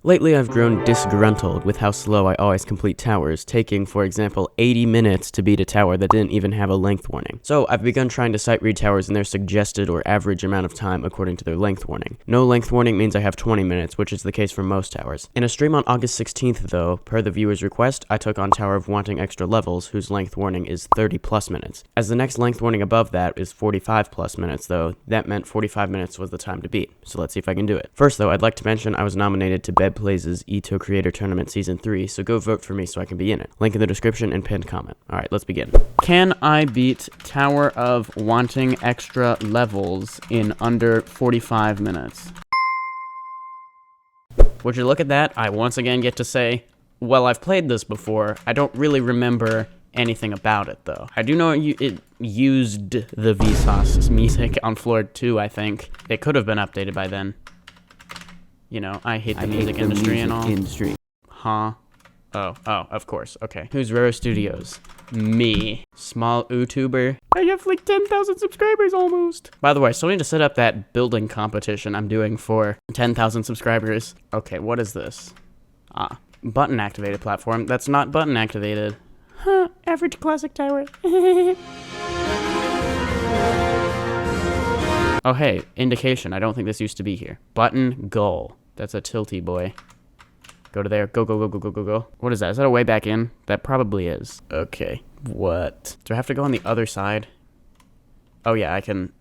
Lately, I've grown disgruntled with how slow I always complete towers, taking, for example, 80 minutes to beat a tower that didn't even have a length warning. So I've begun trying to sight read towers in their suggested or average amount of time according to their length warning. No length warning means I have 20 minutes, which is the case for most towers. In a stream on August 16th though, per the viewer's request, I took on Tower of Wanting Extra Levels, whose length warning is 30 plus minutes. As the next length warning above that is 45 plus minutes though, that meant 45 minutes was the time to beat. So let's see if I can do it. First though, I'd like to mention I was nominated to Bed Plays' EToH Creator Tournament Season 3, so go vote for me so I can be in it. Link in the description and pinned comment. Alright, let's begin. Can I beat Tower of Wanting Extra Levels in under 45 minutes? Would you look at that? I once again get to say, well, I've played this before. I don't really remember anything about it, though. I do know it used the Vsauce music on floor 2, I think. It could have been updated by then. You know, I hate the music industry and all. Huh? Oh, of course. Okay. Who's Roro Studios? Me. Small YouTuber. I have like 10,000 subscribers almost. By the way, I still need to set up that building competition I'm doing for 10,000 subscribers. Okay, what is this? Button activated platform. That's not button activated. Huh, average classic tower. Oh, hey, indication. I don't think this used to be here. Button goal. That's a tilty boy. Go to there. Go, go, go, go, go, go, go. What is that? Is that a way back in? That probably is. Okay. What? Do I have to go on the other side? Oh, yeah, I can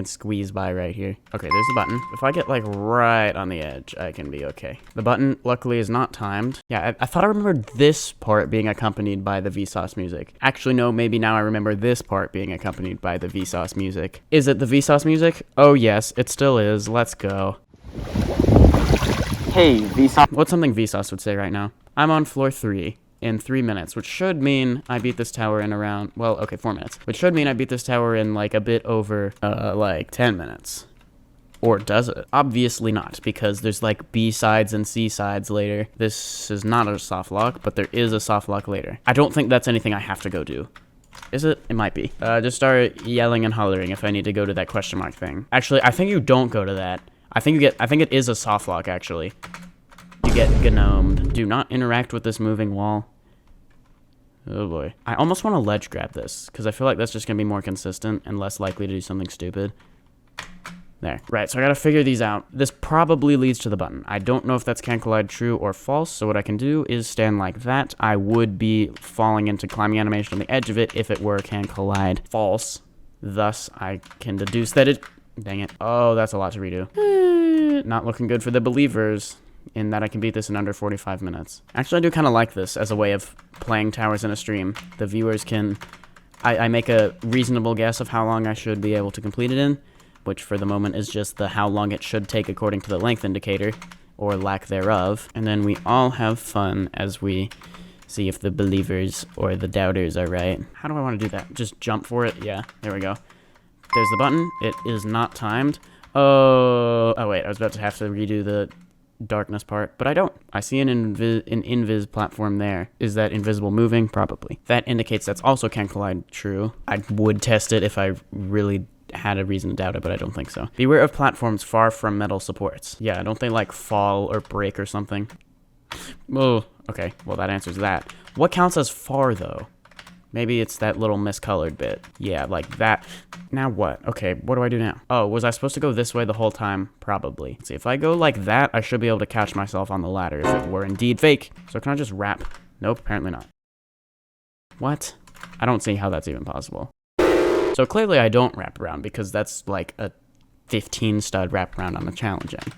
squeeze by right here. Okay, there's the button. If I get, like, right on the edge, I can be okay. The button, luckily, is not timed. Yeah, I thought I remembered this part being accompanied by the Vsauce music. Actually, no, maybe now I remember this part being accompanied by the Vsauce music. Is it the Vsauce music? Oh, yes, it still is. Let's go. Hey, Vsauce. What's something Vsauce would say right now? I'm on floor 3. In 3 minutes, which should mean I beat this tower in around, well, okay, 4 minutes. Which should mean I beat this tower in, like, a bit over, like, 10 minutes. Or does it? Obviously not, because there's, like, B sides and C sides later. This is not a soft lock, but there is a soft lock later. I don't think that's anything I have to go do. Is it? It might be. Just start yelling and hollering if I need to go to that question mark thing. Actually, I think you don't go to that. I think it is a soft lock, actually. You get gnomed. Do not interact with this moving wall. Oh boy. I almost want to ledge grab this, because I feel like that's just going to be more consistent and less likely to do something stupid. There. Right, so I gotta figure these out. This probably leads to the button. I don't know if that's can collide true or false, so what I can do is stand like that. I would be falling into climbing animation on the edge of it if it were can collide false. Thus, I can deduce that it... Dang it. Oh, that's a lot to redo. Not looking good for the believers. In that I can beat this in under 45 minutes. Actually, I do kind of like this as a way of playing towers in a stream. The viewers can... I make a reasonable guess of how long I should be able to complete it in, which for the moment is just the how long it should take according to the length indicator, or lack thereof. And then we all have fun as we see if the believers or the doubters are right. How do I want to do that? Just jump for it? Yeah, there we go. There's the button. It is not timed. Oh wait, I was about to have to redo the darkness part, but I don't. I see an invis platform there. Is that invisible moving? Probably. That indicates that's also can collide true. I would test it if I really had a reason to doubt it, but I don't think so. Beware of platforms far from metal supports. Yeah, don't they like fall or break or something? Oh, okay. Well, that answers that. What counts as far though? Maybe it's that little miscolored bit. Yeah, like that. Now what? Okay, what do I do now? Oh, was I supposed to go this way the whole time? Probably. Let's see, if I go like that, I should be able to catch myself on the ladder if it were indeed fake. So can I just wrap? Nope, apparently not. What? I don't see how that's even possible. So clearly I don't wrap around because that's like a 15 stud wrap around on the challenge end.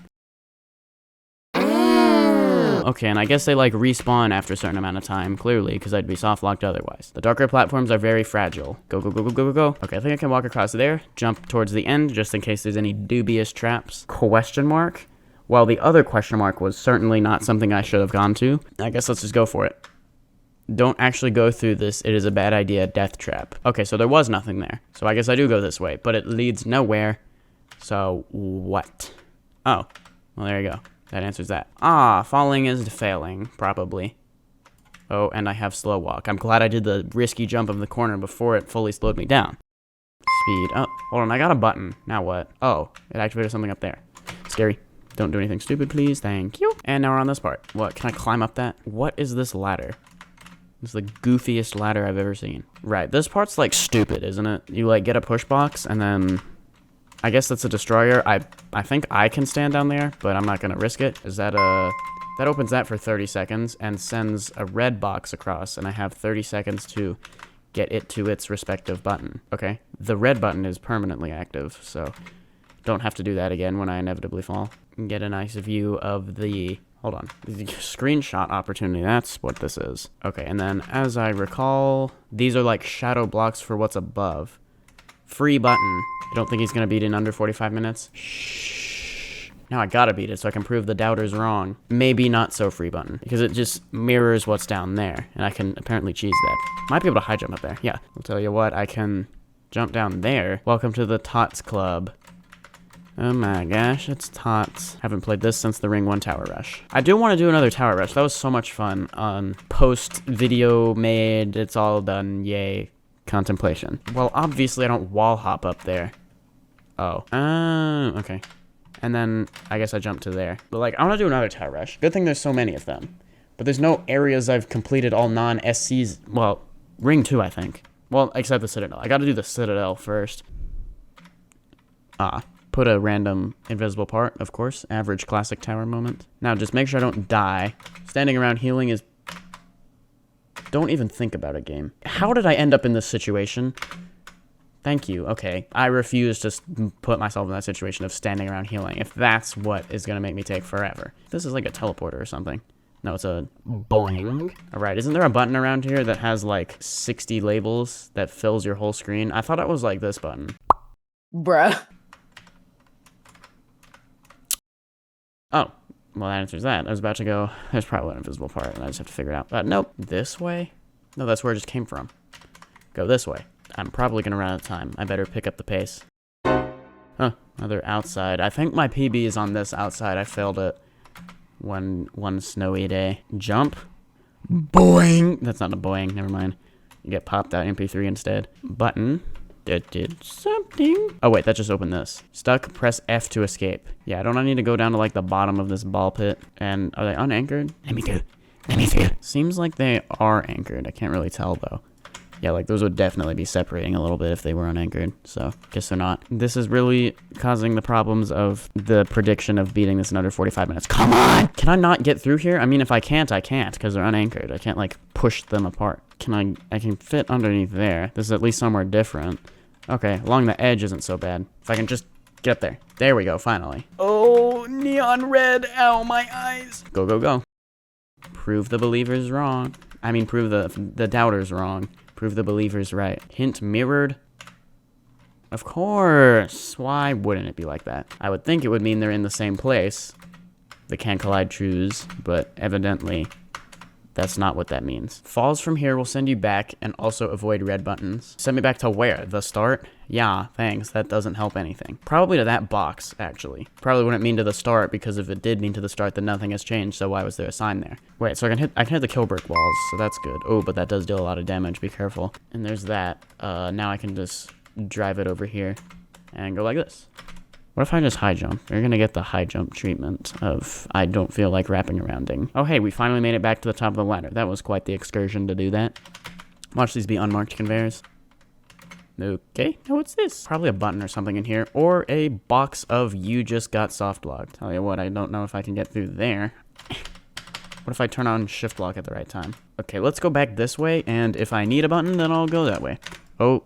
Okay, and I guess they like respawn after a certain amount of time, clearly, because I'd be soft locked otherwise. The darker platforms are very fragile. Go, go, go, go, go, go, go. Okay, I think I can walk across there, jump towards the end, just in case there's any dubious traps. Question mark? Well, the other question mark was certainly not something I should have gone to. I guess let's just go for it. Don't actually go through this. It is a bad idea. Death trap. Okay, so there was nothing there. So I guess I do go this way, but it leads nowhere. So what? Oh, well, there you go. That answers that. Falling is failing, probably. Oh, and I have slow walk. I'm glad I did the risky jump of the corner before it fully slowed me down. Speed up. Hold on, I got a button. Now what? Oh, it activated something up there. Scary. Don't do anything stupid, please. Thank you. And now we're on this part. What? Can I climb up that? What is this ladder? It's the goofiest ladder I've ever seen. Right. This part's like stupid, isn't it? You like get a push box and then I guess that's a destroyer. I think I can stand down there, but I'm not going to risk it. Is that a... That opens that for 30 seconds and sends a red box across, and I have 30 seconds to get it to its respective button. Okay. The red button is permanently active, so don't have to do that again when I inevitably fall. Get a nice view of the... Hold on. The screenshot opportunity. That's what this is. Okay, and then as I recall, these are like shadow blocks for what's above. Free button. I don't think he's going to beat it in under 45 minutes. Shh. Now I gotta beat it so I can prove the doubters wrong. Maybe not so free button, because it just mirrors what's down there, and I can apparently cheese that. Might be able to high jump up there, yeah. I'll tell you what, I can jump down there. Welcome to the Tots Club. Oh my gosh, it's Tots. Haven't played this since the Ring 1 Tower Rush. I do want to do another Tower Rush. That was so much fun on post-video made, it's all done, yay, contemplation. Well, obviously I don't wall hop up there. Oh. Okay. And then, I guess I jump to there. But, like, I want to do another Tower Rush. Good thing there's so many of them. But there's no areas I've completed all non-SCs. Well, Ring 2, I think. Well, except the Citadel. I got to do the Citadel first. Put a random invisible part, of course. Average classic tower moment. Now, just make sure I don't die. Standing around healing is... Don't even think about it, game. How did I end up in this situation? Thank you. Okay. I refuse to put myself in that situation of standing around healing, if that's what is going to make me take forever. This is like a teleporter or something. No, it's a boing. Alright, isn't there a button around here that has like 60 labels that fills your whole screen? I thought it was like this button. Bruh. Oh. Well, that answers that. I was about to go, there's probably an invisible part, and I just have to figure it out. Nope. This way? No, that's where it just came from. Go this way. I'm probably gonna run out of time. I better pick up the pace. Huh, another outside. I think my PB is on this outside. I failed it one snowy day. Jump. Boing! That's not a boing, never mind. You get popped out MP3 instead. Button. That did something. Oh wait, that just opened this. Stuck, press F to escape. Yeah, don't I need to go down to like the bottom of this ball pit? And are they unanchored? Let me through. Let me through. Seems like they are anchored. I can't really tell though. Yeah, like those would definitely be separating a little bit if they were unanchored, so guess they're not. This is really causing the problems of the prediction of beating this in under 45 minutes. Come on! Can I not get through here? I mean, if I can't, I can't, because they're unanchored. I can't, like, push them apart. I can fit underneath there. This is at least somewhere different. Okay, along the edge isn't so bad. If I can just get up there. There we go, finally. Oh, neon red. Ow, my eyes. Go, go, go. Prove the believers wrong. I mean, prove the doubters wrong. Prove the believers right. Hint mirrored. Of course. Why wouldn't it be like that? I would think it would mean they're in the same place. The can collide truths, but evidently that's not what that means. Falls from here will send you back and also avoid red buttons. Send me back to where? The start? Yeah, thanks. That doesn't help anything. Probably to that box, actually. Probably wouldn't mean to the start, because if it did mean to the start, then nothing has changed, so why was there a sign there? Wait, so I can hit the kill brick walls, so that's good. Oh, but that does deal a lot of damage, be careful. And there's that. Now I can just drive it over here and go like this. What if I just high jump? You're gonna get the high jump treatment of I don't feel like wrapping arounding. Oh hey, we finally made it back to the top of the ladder. That was quite the excursion to do that. Watch these be unmarked conveyors. Okay, now what's this? Probably a button or something in here, or a box of you just got soft locked. Tell you what, I don't know if I can get through there. What if I turn on shift lock at the right time? Okay, let's go back this way, and if I need a button, then I'll go that way. Oh.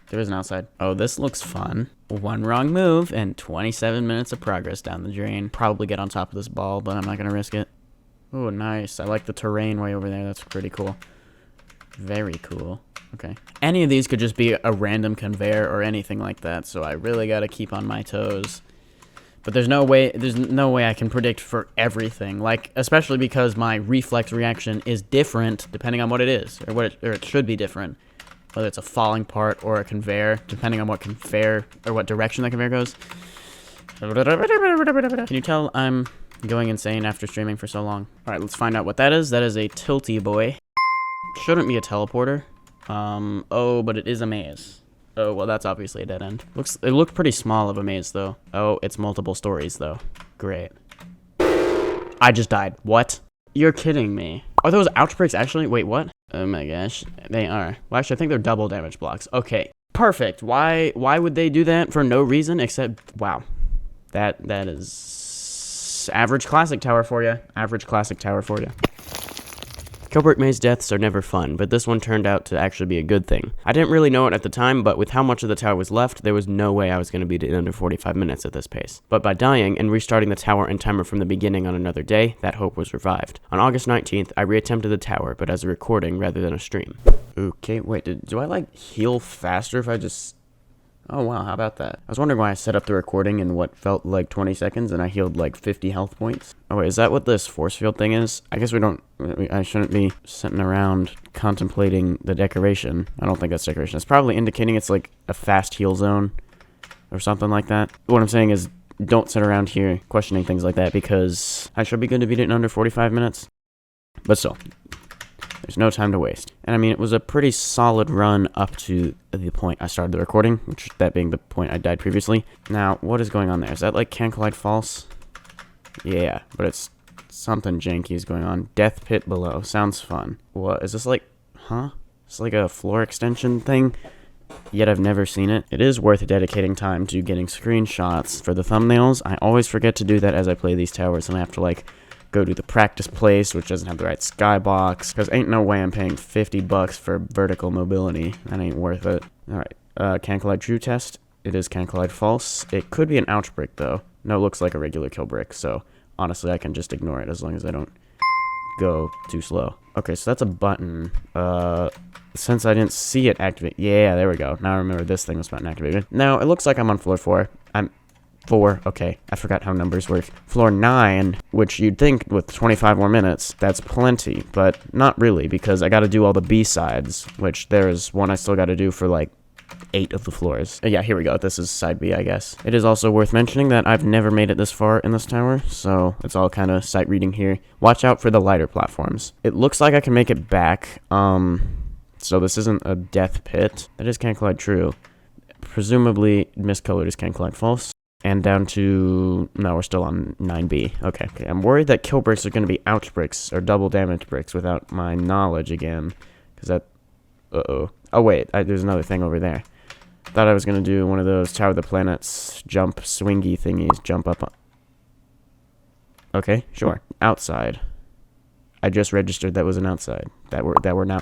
There is an outside. Oh, this looks fun. One wrong move and 27 minutes of progress down the drain. Probably get on top of this ball, but I'm not gonna risk it. Oh, nice. I like the terrain way over there. That's pretty cool. Very cool. Okay. Any of these could just be a random conveyor or anything like that, so I really gotta keep on my toes. But there's no way I can predict for everything. Like, especially because my reflex reaction is different depending on what it is, or it should be different. Whether it's a falling part or a conveyor, depending on what conveyor or what direction the conveyor goes. Can you tell I'm going insane after streaming for so long? All right, let's find out what that is. That is a tilty boy. Shouldn't be a teleporter. Oh, but it is a maze. Oh, well, that's obviously a dead end. It looked pretty small of a maze, though. Oh, it's multiple stories, though. Great. I just died. What? You're kidding me. Are those ouch bricks actually? Wait, what? Oh my gosh. They are. Well, actually, I think they're double damage blocks. Okay. Perfect. Why would they do that for no reason except, wow. That is average classic tower for you. Average classic tower for you. Killbrick maze deaths are never fun, but this one turned out to actually be a good thing. I didn't really know it at the time, but with how much of the tower was left, there was no way I was going to beat it in under 45 minutes at this pace. But by dying and restarting the tower and timer from the beginning on another day, that hope was revived. On August 19th, I reattempted the tower, but as a recording rather than a stream. Okay, wait, do I like heal faster if I just... Oh wow, how about that? I was wondering why I set up the recording in what felt like 20 seconds and I healed like 50 health points. Oh wait, is that what this force field thing is? I guess I shouldn't be sitting around contemplating the decoration. I don't think that's decoration. It's probably indicating it's like a fast heal zone or something like that. What I'm saying is don't sit around here questioning things like that because I should be good to beat it in under 45 minutes. But still. There's no time to waste. And I mean, it was a pretty solid run up to the point I started the recording, which that being the point I died previously. Now, what is going on there? Is that like Can Collide False? Yeah, but it's something janky is going on. Death Pit below. Sounds fun. What, is this like, huh? It's like a floor extension thing? Yet I've never seen it. It is worth dedicating time to getting screenshots for the thumbnails. I always forget to do that as I play these towers, and I have to like go to the practice place, which doesn't have the right skybox, because ain't no way I'm paying $50 for vertical mobility. That ain't worth it. Alright, Can Collide True test. It is Can Collide False. It could be an ouch brick, though. No, it looks like a regular kill brick, so honestly, I can just ignore it as long as I don't go too slow. Okay, so that's a button. Since I didn't see it activate... Yeah, there we go. Now I remember this thing was button activated. Now, it looks like I'm on floor 4. Okay, I forgot how numbers work. Floor 9, which you'd think with 25 more minutes, that's plenty, but not really, because I gotta do all the B-sides, which there's one I still gotta do for, like, 8 of the floors. Yeah, here we go. This is side B, I guess. It is also worth mentioning that I've never made it this far in this tower, so it's all kind of sight reading here. Watch out for the lighter platforms. It looks like I can make it back, so this isn't a death pit. That is Can Collide True. Presumably, miscolored is Can Collide False. And down to... No, we're still on 9B. Okay. I'm worried that kill bricks are going to be ouch bricks, or double damage bricks, without my knowledge again. Because that... Uh-oh. Oh, wait. There's another thing over there. Thought I was going to do one of those Tower of the Planets jump swingy thingies. Jump up on... Okay, sure. Outside. I just registered that was an outside. That we're now...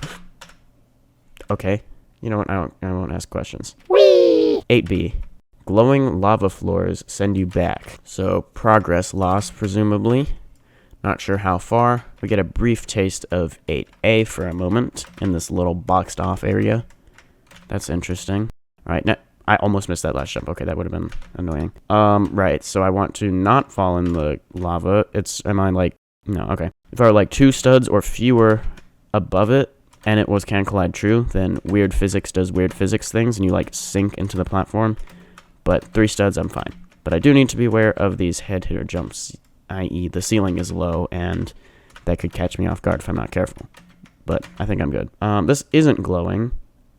Okay. You know what? I won't ask questions. Whee! 8B. Glowing lava floors send you back. So, progress lost, presumably. Not sure how far. We get a brief taste of 8A for a moment in this little boxed off area. That's interesting. Alright, now, I almost missed that last jump. Okay, that would have been annoying. Right, so I want to not fall in the lava. Am I like, no, okay. If I were like 2 studs or fewer above it, and it was Can Collide True, then weird physics does weird physics things, and you like sink into the platform. But 3 studs, I'm fine. But I do need to be aware of these head hitter jumps, i.e. the ceiling is low, and that could catch me off guard if I'm not careful. But I think I'm good. This isn't glowing,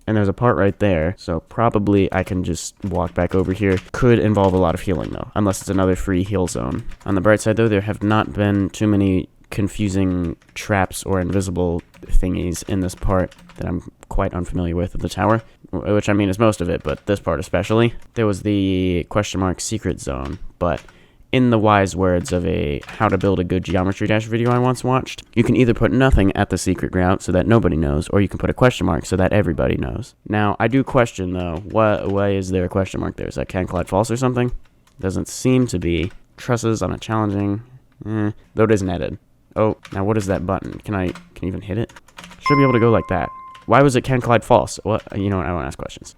and there's a part right there, so probably I can just walk back over here. Could involve a lot of healing, though, unless it's another free heal zone. On the bright side, though, there have not been too many confusing traps or invisible thingies in this part that I'm quite unfamiliar with the tower, which I mean is most of it, but this part especially. There was the question mark secret zone, but in the wise words of a how to build a good geometry dash video I once watched, you can either put nothing at the secret route so that nobody knows, or you can put a question mark so that everybody knows. Now, I do question though, why is there a question mark there? Is that Can Collide False or something? Doesn't seem to be. Trusses on a challenging, though it is netted. Oh, now what is that button? Can I even hit it? Should be able to go like that. Why was it Can Collide False? What? You know what? I won't ask questions.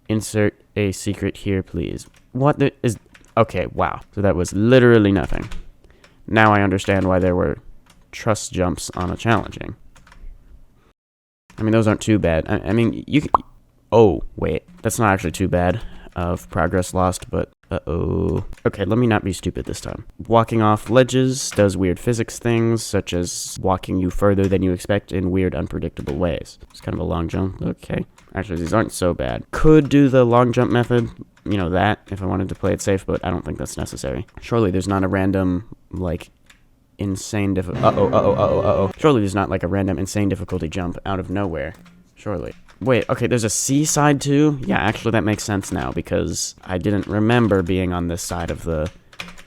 Insert a secret here, please. What is... Okay, wow. So that was literally nothing. Now I understand why there were trust jumps on a challenging. I mean, those aren't too bad. I mean, you can... Oh, wait. That's not actually too bad of progress lost, but... Uh-oh. Okay, let me not be stupid this time. Walking off ledges does weird physics things, such as walking you further than you expect in weird, unpredictable ways. It's kind of a long jump. Okay. Actually, these aren't so bad. Could do the long jump method, you know, that, if I wanted to play it safe, but I don't think that's necessary. Surely there's not a random, like, insane Surely there's not, like, a random insane difficulty jump out of nowhere. Surely. Wait, okay, there's a C side too? Yeah, actually that makes sense now, because I didn't remember being on this side of the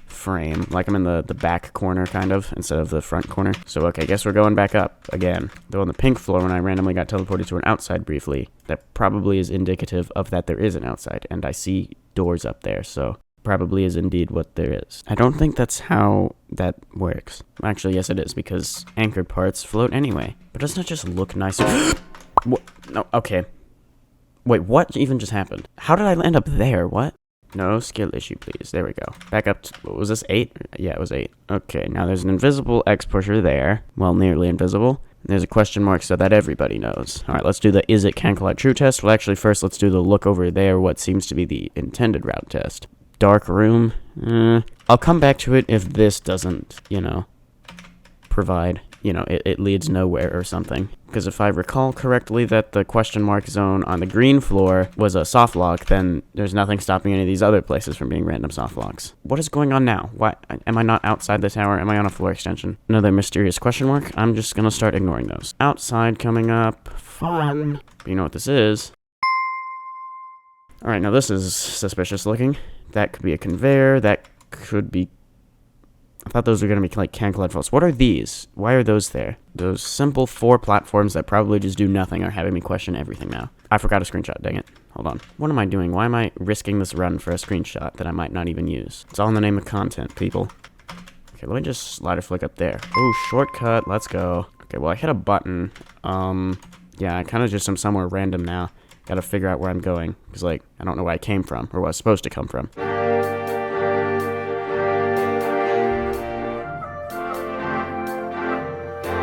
frame. Like, I'm in the back corner, kind of, instead of the front corner. So, okay, guess we're going back up again. Though on the pink floor, when I randomly got teleported to an outside briefly, that probably is indicative of that there is an outside, and I see doors up there, so probably is indeed what there is. I don't think that's how that works. Actually, yes it is, because anchored parts float anyway. But doesn't it just look nicer? What? No, okay. Wait, what even just happened? How did I end up there? What? No skill issue, please. There we go. Back up to, what was this, 8? Yeah, it was 8. Okay, now there's an invisible X pusher there. Well, nearly invisible. There's a question mark so that everybody knows. Alright, let's do the is it can collide true test. Well, actually, first let's do the look over there, what seems to be the intended route test. Dark room. I'll come back to it if this doesn't, you know, provide, you know, it leads nowhere or something. Because if I recall correctly that the question mark zone on the green floor was a soft lock, then there's nothing stopping any of these other places from being random soft locks. What is going on now? Why am I not outside the tower? Am I on a floor extension? Another mysterious question mark? I'm just gonna start ignoring those. Outside coming up. Fun. But you know what this is? Alright, now this is suspicious looking. That could be a conveyor. That could be... I thought those were going to be, like, can collide faults. What are these? Why are those there? Those simple 4 platforms that probably just do nothing are having me question everything now. I forgot a screenshot, dang it. Hold on. What am I doing? Why am I risking this run for a screenshot that I might not even use? It's all in the name of content, people. Okay, let me just slider flick up there. Oh, shortcut. Let's go. Okay, well, I hit a button. Yeah, I kind of just am somewhere random now. Gotta figure out where I'm going. Because, like, I don't know where I came from or where I was supposed to come from.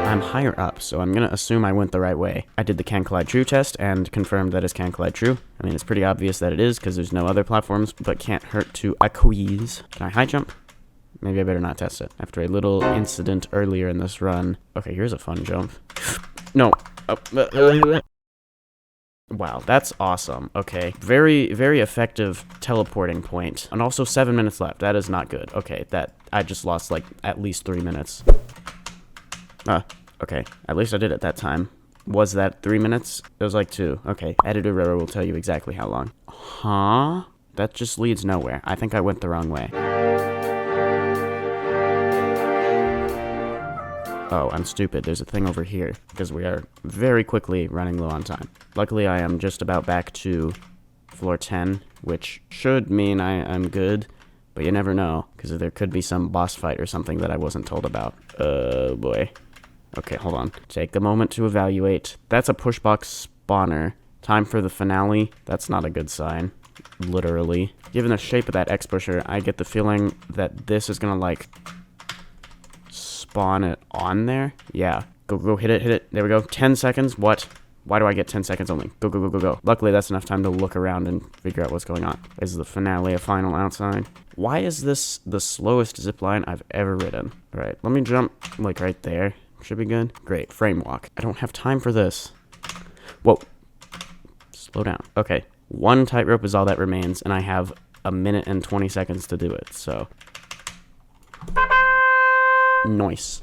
I'm higher up, so I'm gonna assume I went the right way. I did the can collide true test and confirmed that it's can collide true. I mean, it's pretty obvious that it is because there's no other platforms, but can't hurt to a quiz. Can I high jump? Maybe I better not test it. After a little incident earlier in this run. Okay, here's a fun jump. No. Oh. Wow, that's awesome. Okay, very, very effective teleporting point. And also 7 minutes left. That is not good. Okay, that I just lost like at least 3 minutes. Okay, at least I did it that time. Was that 3 minutes? It was like 2. Okay, editor Roro will tell you exactly how long. Huh? That just leads nowhere. I think I went the wrong way. Oh, I'm stupid. There's a thing over here, because we are very quickly running low on time. Luckily, I am just about back to floor 10, which should mean I'm good, but you never know, because there could be some boss fight or something that I wasn't told about. Oh, boy. Okay, hold on. Take the moment to evaluate. That's a pushbox spawner. Time for the finale. That's not a good sign. Literally. Given the shape of that X pusher, I get the feeling that this is gonna, like, spawn it on there. Yeah. Go, hit it. There we go. 10 seconds. What? Why do I get 10 seconds only? Go. Luckily, that's enough time to look around and figure out what's going on. Is the finale a final outside? Why is this the slowest zipline I've ever ridden? All right, let me jump, like, right there. Should be good. Great. Frame walk. I don't have time for this. Whoa. Slow down. Okay. 1 tightrope is all that remains, and I have 1 minute and 20 seconds to do it, so. Nice.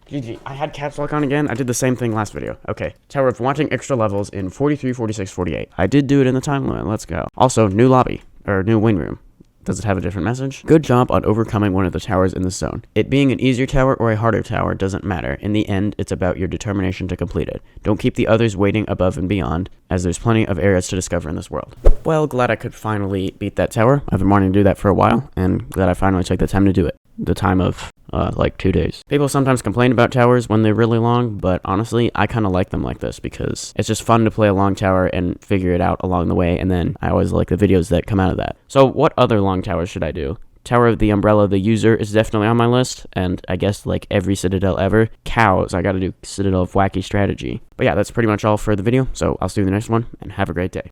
GG. I had caps lock on again. I did the same thing last video. Okay. Tower of wanting extra levels in 43, 46, 48. I did do it in the time limit. Let's go. Also, new lobby. Or new wing room. Does it have a different message? Good job on overcoming one of the towers in the zone. It being an easier tower or a harder tower doesn't matter. In the end, it's about your determination to complete it. Don't keep the others waiting above and beyond, as there's plenty of areas to discover in this world. Well, glad I could finally beat that tower. I've been wanting to do that for a while, and glad I finally took the time to do it. The time of, like 2 days. People sometimes complain about towers when they're really long, but honestly, I kind of like them like this because it's just fun to play a long tower and figure it out along the way, and then I always like the videos that come out of that. So what other long towers should I do? Tower of the Umbrella, the User is definitely on my list, and I guess like every Citadel ever. Cows, I gotta do Citadel of Wacky Strategy. But yeah, that's pretty much all for the video, so I'll see you in the next one, and have a great day.